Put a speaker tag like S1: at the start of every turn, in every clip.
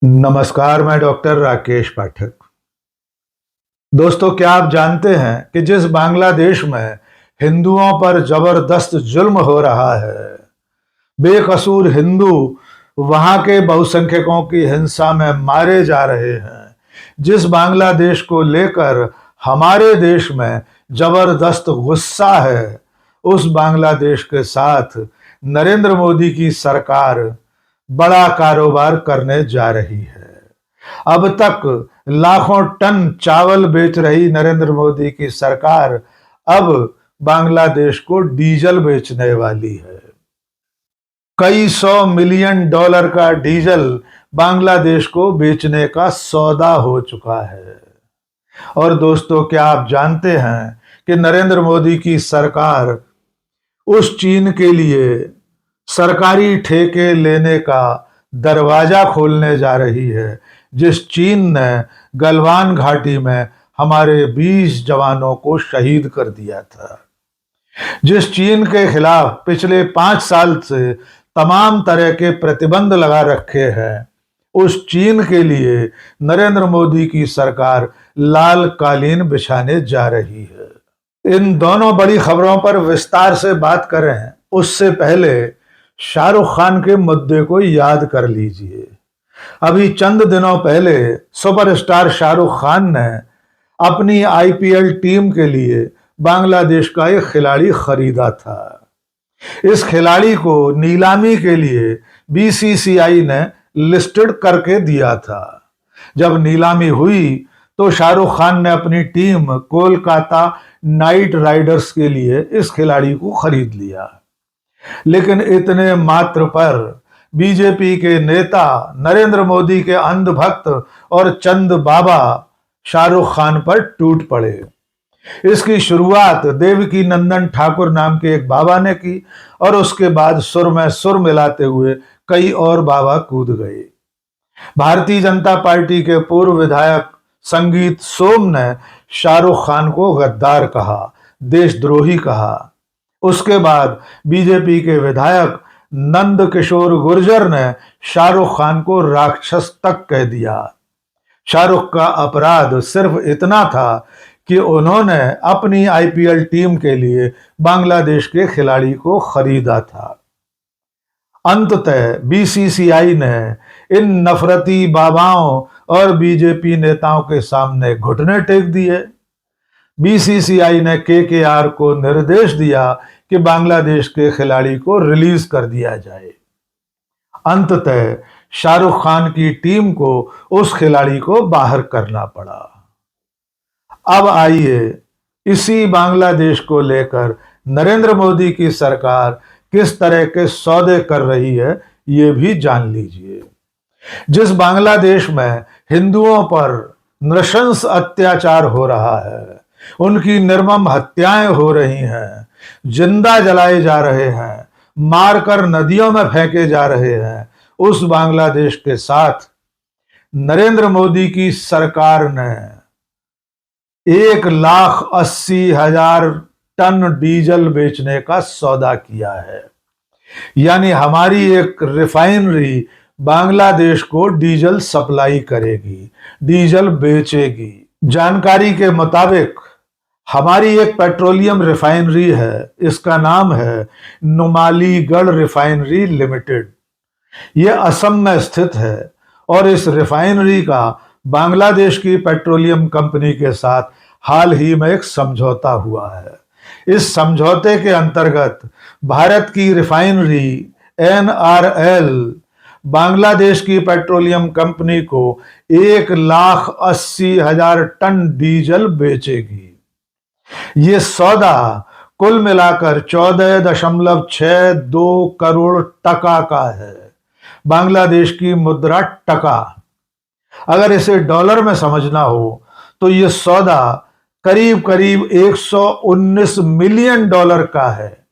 S1: नमस्कार, मैं डॉक्टर राकेश पाठक। दोस्तों, क्या आप जानते हैं कि जिस बांग्लादेश में हिंदुओं पर जबरदस्त जुल्म हो रहा है, बेकसूर हिंदू वहां के बहुसंख्यकों की हिंसा में मारे जा रहे हैं, जिस बांग्लादेश को लेकर हमारे देश में जबरदस्त गुस्सा है, उस बांग्लादेश के साथ नरेंद्र मोदी की सरकार बड़ा कारोबार करने जा रही है। अब तक लाखों टन चावल बेच रही नरेंद्र मोदी की सरकार अब बांग्लादेश को डीजल बेचने वाली है। कई $100 मिलियन का डीजल बांग्लादेश को बेचने का सौदा हो चुका है। और दोस्तों, क्या आप जानते हैं कि नरेंद्र मोदी की सरकार उस चीन के लिए सरकारी ठेके लेने का दरवाजा खोलने जा रही है, जिस चीन ने गलवान घाटी में हमारे 20 जवानों को शहीद कर दिया था, जिस चीन के खिलाफ पिछले 5 साल से तमाम तरह के प्रतिबंध लगा रखे हैं, उस चीन के लिए नरेंद्र मोदी की सरकार लाल कालीन बिछाने जा रही है। इन दोनों बड़ी खबरों पर विस्तार से बात करें उससे पहले शाहरुख खान के मुद्दे को याद कर लीजिए। अभी चंद दिनों पहले सुपरस्टार शाहरुख खान ने अपनी आईपीएल टीम के लिए बांग्लादेश का एक खिलाड़ी खरीदा था। इस खिलाड़ी को नीलामी के लिए बीसीसीआई ने लिस्टेड करके दिया था। जब नीलामी हुई तो शाहरुख खान ने अपनी टीम कोलकाता नाइट राइडर्स के लिए इस खिलाड़ी को खरीद लिया। लेकिन इतने मात्र पर बीजेपी के नेता नरेंद्र मोदी के अंधभक्त और चंद बाबा शाहरुख खान पर टूट पड़े। इसकी शुरुआत देवकी नंदन ठाकुर नाम के एक बाबा ने की और उसके बाद सुर में सुर मिलाते हुए कई और बाबा कूद गए। भारतीय जनता पार्टी के पूर्व विधायक संगीत सोम ने शाहरुख खान को गद्दार कहा, देशद्रोही कहा। उसके बाद बीजेपी के विधायक नंद किशोर गुर्जर ने शाहरुख खान को राक्षस तक कह दिया। शाहरुख का अपराध सिर्फ इतना था कि उन्होंने अपनी आईपीएल टीम के लिए बांग्लादेश के खिलाड़ी को खरीदा था। अंततः बीसीसीआई ने इन नफरती बाबाओं और बीजेपी नेताओं के सामने घुटने टेक दिए। बीसीसीआई ने केकेआर को निर्देश दिया कि बांग्लादेश के खिलाड़ी को रिलीज कर दिया जाए। अंततः शाहरुख खान की टीम को उस खिलाड़ी को बाहर करना पड़ा। अब आइए इसी बांग्लादेश को लेकर नरेंद्र मोदी की सरकार किस तरह के सौदे कर रही है, ये भी जान लीजिए। जिस बांग्लादेश में हिंदुओं पर नृशंस अत्याचार हो रहा है, उनकी निर्मम हत्याएं हो रही हैं, जिंदा जलाए जा रहे हैं, मारकर नदियों में फेंके जा रहे हैं, उस बांग्लादेश के साथ नरेंद्र मोदी की सरकार ने 1,80,000 टन डीजल बेचने का सौदा किया है। यानी हमारी एक रिफाइनरी बांग्लादेश को डीजल सप्लाई करेगी, डीजल बेचेगी। जानकारी के मुताबिक हमारी एक पेट्रोलियम रिफाइनरी है, इसका नाम है नुमालीगढ़ रिफाइनरी लिमिटेड। यह असम में स्थित है और इस रिफाइनरी का बांग्लादेश की पेट्रोलियम कंपनी के साथ हाल ही में एक समझौता हुआ है। इस समझौते के अंतर्गत भारत की रिफाइनरी एनआरएल बांग्लादेश की पेट्रोलियम कंपनी को 1,80,000 टन डीजल बेचेगी। ये सौदा कुल मिलाकर 14.62 करोड़ टका का है, बांग्लादेश की मुद्रा टका। अगर इसे डॉलर में समझना हो तो यह सौदा करीब करीब $119 मिलियन का है।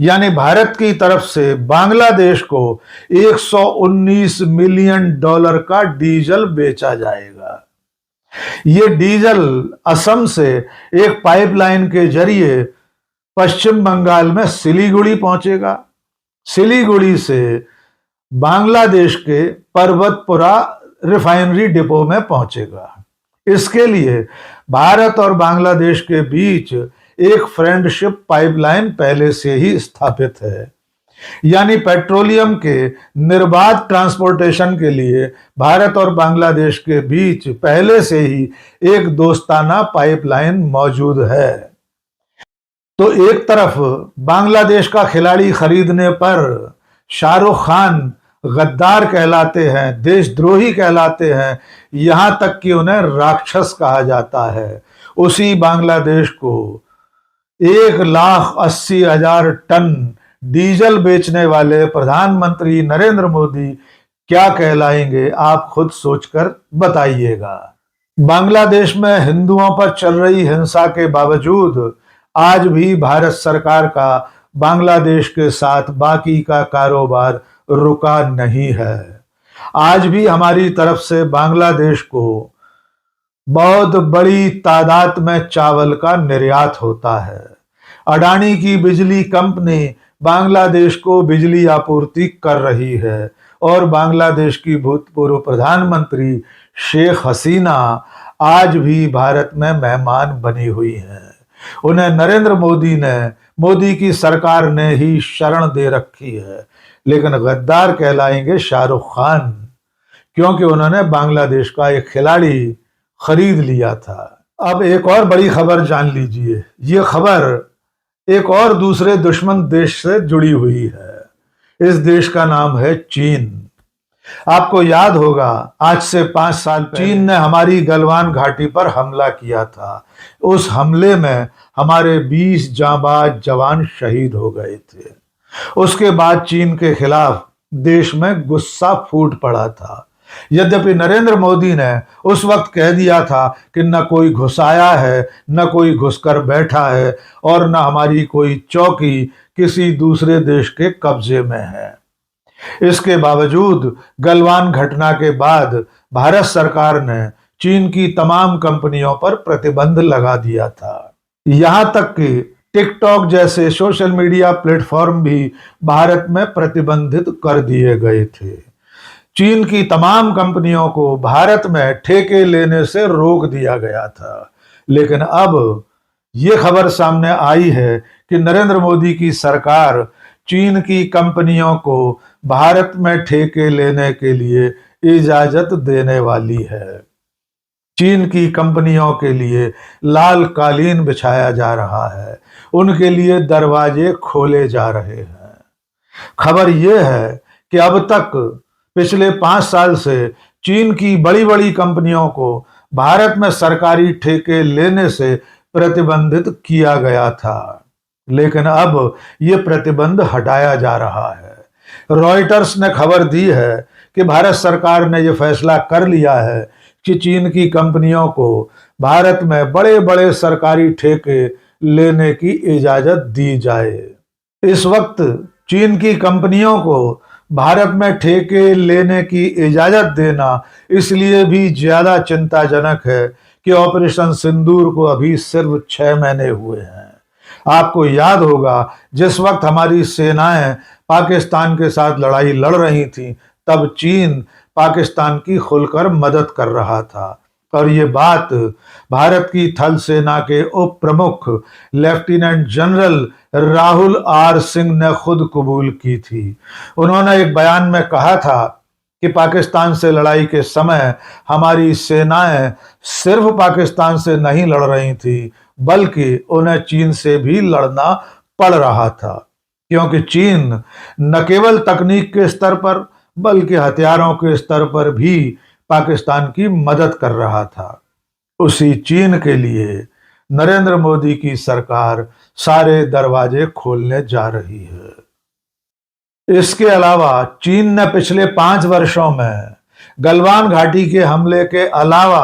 S1: यानी भारत की तरफ से बांग्लादेश को $119 मिलियन का डीजल बेचा जाएगा। ये डीजल असम से एक पाइपलाइन के जरिए पश्चिम बंगाल में सिलीगुड़ी पहुंचेगा। सिलीगुड़ी से बांग्लादेश के पर्वतपुरा रिफाइनरी डिपो में पहुंचेगा। इसके लिए भारत और बांग्लादेश के बीच एक फ्रेंडशिप पाइपलाइन पहले से ही स्थापित है, यानी पेट्रोलियम के निर्बाध ट्रांसपोर्टेशन के लिए भारत और बांग्लादेश के बीच पहले से ही एक दोस्ताना पाइपलाइन मौजूद है। तो एक तरफ बांग्लादेश का खिलाड़ी खरीदने पर शाहरुख खान गद्दार कहलाते हैं, देशद्रोही कहलाते हैं, यहां तक कि उन्हें राक्षस कहा जाता है। उसी बांग्लादेश को 1,80,000 टन डीजल बेचने वाले प्रधानमंत्री नरेंद्र मोदी क्या कहलाएंगे, आप खुद सोचकर बताइएगा। बांग्लादेश में हिंदुओं पर चल रही हिंसा के बावजूद आज भी भारत सरकार का बांग्लादेश के साथ बाकी का कारोबार रुका नहीं है। आज भी हमारी तरफ से बांग्लादेश को बहुत बड़ी तादाद में चावल का निर्यात होता है। अडानी की बिजली कंपनी बांग्लादेश को बिजली आपूर्ति कर रही है और बांग्लादेश की भूतपूर्व प्रधानमंत्री शेख हसीना आज भी भारत में मेहमान बनी हुई हैं। उन्हें नरेंद्र मोदी की सरकार ने ही शरण दे रखी है, लेकिन गद्दार कहलाएंगे शाहरुख खान, क्योंकि उन्होंने बांग्लादेश का एक खिलाड़ी खरीद लिया था। अब एक और बड़ी खबर जान लीजिए। ये खबर एक और दूसरे दुश्मन देश से जुड़ी हुई है। इस देश का नाम है चीन। आपको याद होगा, आज से 5 साल चीन ने हमारी गलवान घाटी पर हमला किया था। उस हमले में हमारे 20 जांबाज जवान शहीद हो गए थे। उसके बाद चीन के खिलाफ देश में गुस्सा फूट पड़ा था। यद्यपि नरेंद्र मोदी ने उस वक्त कह दिया था कि न कोई घुस आया है, न कोई घुसकर बैठा है और न हमारी कोई चौकी किसी दूसरे देश के कब्जे में है। इसके बावजूद गलवान घटना के बाद भारत सरकार ने चीन की तमाम कंपनियों पर प्रतिबंध लगा दिया था। यहां तक कि टिकटॉक जैसे सोशल मीडिया प्लेटफॉर्म भी भारत में प्रतिबंधित कर दिए गए थे। चीन की तमाम कंपनियों को भारत में ठेके लेने से रोक दिया गया था। लेकिन अब ये खबर सामने आई है कि नरेंद्र मोदी की सरकार चीन की कंपनियों को भारत में ठेके लेने के लिए इजाजत देने वाली है। चीन की कंपनियों के लिए लाल कालीन बिछाया जा रहा है, उनके लिए दरवाजे खोले जा रहे हैं। खबर यह है कि अब तक पिछले 5 साल से चीन की बड़ी बड़ी कंपनियों को भारत में सरकारी ठेके लेने से प्रतिबंधित किया गया था, लेकिन अब ये प्रतिबंध हटाया जा रहा है। रॉयटर्स ने खबर दी है कि भारत सरकार ने यह फैसला कर लिया है कि चीन की कंपनियों को भारत में बड़े बड़े सरकारी ठेके लेने की इजाजत दी जाए। इस वक्त चीन की कंपनियों को भारत में ठेके लेने की इजाजत देना इसलिए भी ज्यादा चिंताजनक है कि ऑपरेशन सिंदूर को अभी सिर्फ 6 महीने हुए हैं। आपको याद होगा, जिस वक्त हमारी सेनाएं पाकिस्तान के साथ लड़ाई लड़ रही थी, तब चीन पाकिस्तान की खुलकर मदद कर रहा था और ये बात भारत की थल सेना के उप प्रमुख lieutenant general Rahul R Singh ने खुद कबूल की थी। उन्होंने एक बयान में कहा था कि पाकिस्तान से लड़ाई के समय हमारी सेनाएं सिर्फ पाकिस्तान से नहीं लड़ रही थी, बल्कि उन्हें चीन से भी लड़ना पड़ रहा था, क्योंकि चीन न केवल तकनीक के स्तर पर बल्कि हथियारों के स्तर पर भी पाकिस्तान की मदद कर रहा था। उसी चीन के लिए नरेंद्र मोदी की सरकार सारे दरवाजे खोलने जा रही है। इसके अलावा चीन ने पिछले 5 वर्षों में गलवान घाटी के हमले के अलावा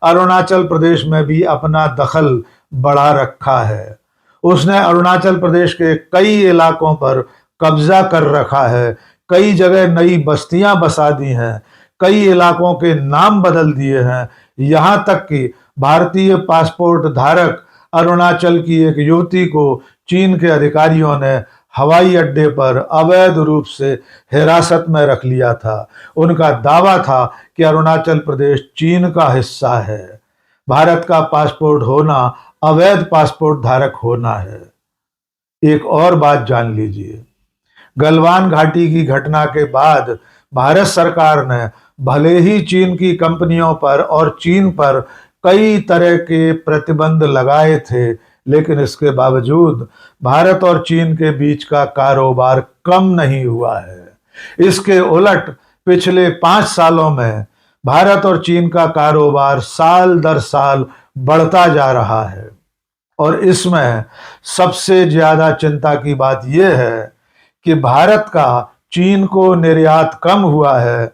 S1: अरुणाचल प्रदेश में भी अपना दखल बढ़ा रखा है। उसने अरुणाचल प्रदेश के कई इलाकों पर कब्जा कर रखा है, कई जगह नई बस्तियां बसा दी हैं, कई इलाकों के नाम बदल दिए हैं। यहां तक कि भारतीय पासपोर्ट धारक अरुणाचल की एक युवती को चीन के अधिकारियों ने हवाई अड्डे पर अवैध रूप से हिरासत में रख लिया था। उनका दावा था कि अरुणाचल प्रदेश चीन का हिस्सा है। भारत का पासपोर्ट होना अवैध पासपोर्ट धारक होना है। एक और बात जान लीजिए, गलवान घाटी की घटना के बाद भारत सरकार ने भले ही चीन की कंपनियों पर और चीन पर कई तरह के प्रतिबंध लगाए थे, लेकिन इसके बावजूद भारत और चीन के बीच का कारोबार कम नहीं हुआ है। इसके उलट पिछले 5 सालों में भारत और चीन का कारोबार साल दर साल बढ़ता जा रहा है। और इसमें सबसे ज्यादा चिंता की बात यह है कि भारत का चीन को निर्यात कम हुआ है,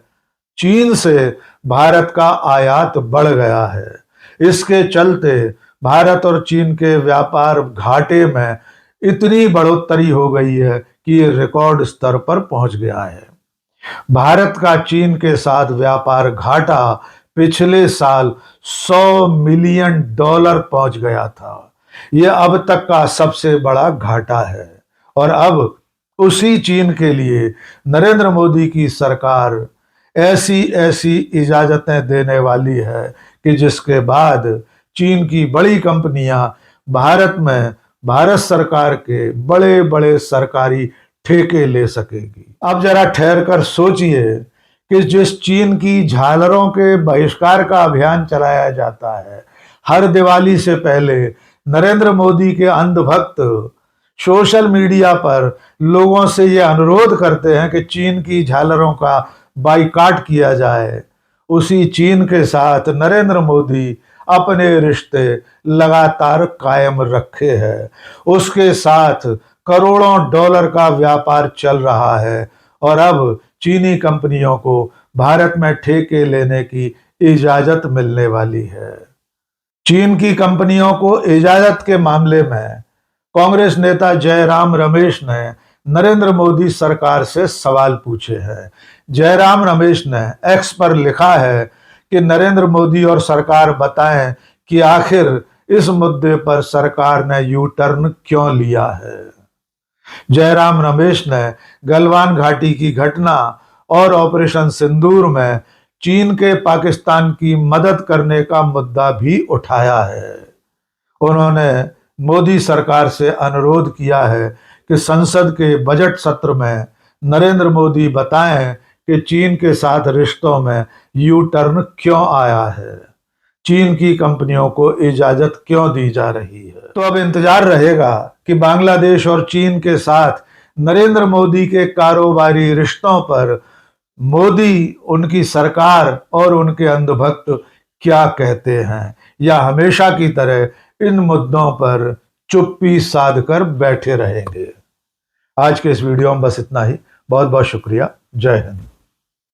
S1: चीन से भारत का आयात बढ़ गया है। इसके चलते भारत और चीन के व्यापार घाटे में इतनी बढ़ोतरी हो गई है कि ये रिकॉर्ड स्तर पर पहुंच गया है। भारत का चीन के साथ व्यापार घाटा पिछले साल $100 मिलियन पहुंच गया था। यह अब तक का सबसे बड़ा घाटा है। और अब उसी चीन के लिए नरेंद्र मोदी की सरकार ऐसी ऐसी इजाजतें देने वाली है कि जिसके बाद चीन की बड़ी कंपनियां भारत में भारत सरकार के बड़े बड़े सरकारी ठेके ले सकेगी। अब जरा ठहर कर सोचिए कि जिस चीन की झालरों के बहिष्कार का अभियान चलाया जाता है, हर दिवाली से पहले नरेंद्र मोदी के अंधभक्त सोशल मीडिया पर लोगों से ये अनुरोध करते हैं कि चीन की झालरों का बाइकाट किया जाए, उसी चीन के साथ नरेंद्र मोदी अपने रिश्ते लगातार कायम रखे हैं। उसके साथ करोड़ों डॉलर का व्यापार चल रहा है और अब चीनी कंपनियों को भारत में ठेके लेने की इजाजत मिलने वाली है। चीन की कंपनियों को इजाजत के मामले में कांग्रेस नेता जयराम रमेश ने नरेंद्र मोदी सरकार से सवाल पूछे हैं। जयराम रमेश ने एक्स पर लिखा है कि नरेंद्र मोदी और सरकार बताएं कि आखिर इस मुद्दे पर सरकार ने यू टर्न क्यों लिया है। जयराम रमेश ने गलवान घाटी की घटना और ऑपरेशन सिंदूर में चीन के पाकिस्तान की मदद करने का मुद्दा भी उठाया है। उन्होंने मोदी सरकार से अनुरोध किया है कि संसद के बजट सत्र में नरेंद्र मोदी बताएं कि चीन के साथ रिश्तों में यू टर्न क्यों आया है, चीन की कंपनियों को इजाजत क्यों दी जा रही है। तो अब इंतजार रहेगा कि बांग्लादेश और चीन के साथ नरेंद्र मोदी के कारोबारी रिश्तों पर मोदी, उनकी सरकार और उनके अंधभक्त क्या कहते हैं, या हमेशा की तरह इन मुद्दों पर चुप्पी साध कर बैठे रहेंगे। आज के इस वीडियो में बस इतना ही। बहुत बहुत शुक्रिया। जय हिंद।